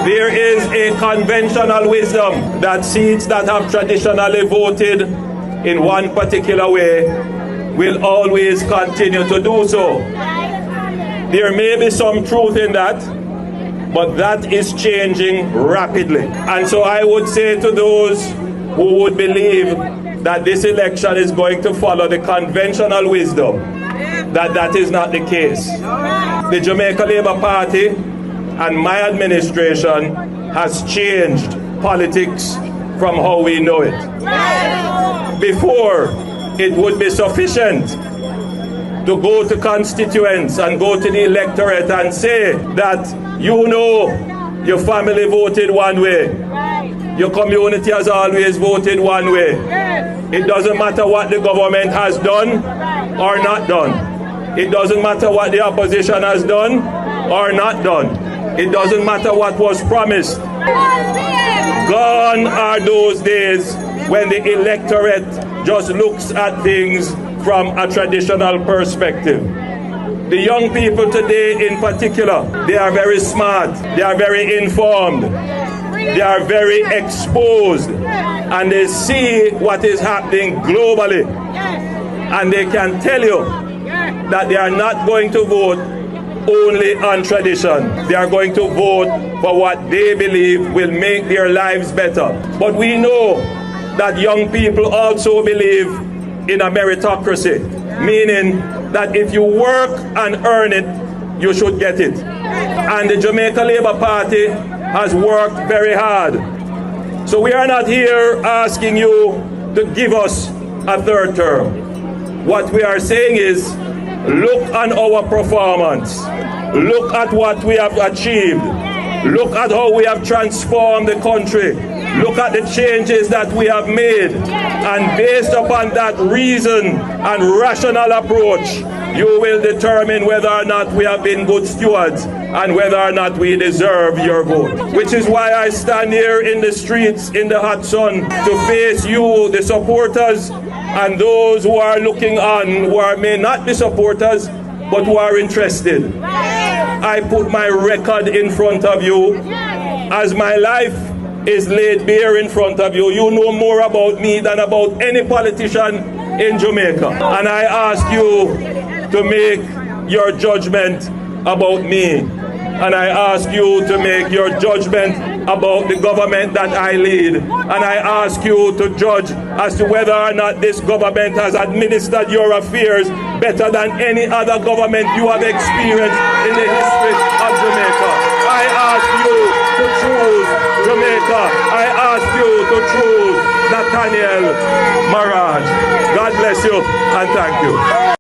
There is a conventional wisdom that seats that have traditionally voted in one particular way will always continue to do so. There may be some truth in that, but that is changing rapidly. And so I would say to those who would believe that this election is going to follow the conventional wisdom, that is not the case. The Jamaica Labour Party and my administration has changed politics from how we know it. Before, it would be sufficient to go to constituents and go to the electorate and say that your family voted one way, your community has always voted one way. It doesn't matter what the government has done or not done. It doesn't matter what the opposition has done or not done. It doesn't matter what was promised. Gone are those days when the electorate just looks at things from a traditional perspective. The young people today in particular, they are very smart, they are very informed, they are very exposed, and they see what is happening globally. And they can tell you that they are not going to vote only on tradition. They are going to vote for what they believe will make their lives better. But we know that young people also believe in a meritocracy, meaning that if you work and earn it, you should get it. And the Jamaica Labour Party has worked very hard. So we are not here asking you to give us a third term. What we are saying is, look on our performance. Look at what we have achieved. Look at how we have transformed the country. Look at the changes that we have made. And based upon that reason and rational approach, you will determine whether or not we have been good stewards and whether or not we deserve your vote. Which is why I stand here in the streets in the hot sun to face you, the supporters, and those who are looking on, who may not be supporters, but who are interested. I put my record in front of you. As my life is laid bare in front of you, you know more about me than about any politician in Jamaica. And I ask you to make your judgment about me. And I ask you to make your judgment about the government that I lead. And I ask you to judge as to whether or not this government has administered your affairs better than any other government you have experienced in the history of Jamaica. I ask you to choose Jamaica. I ask you to choose Nathaniel Maragh. God bless you and thank you.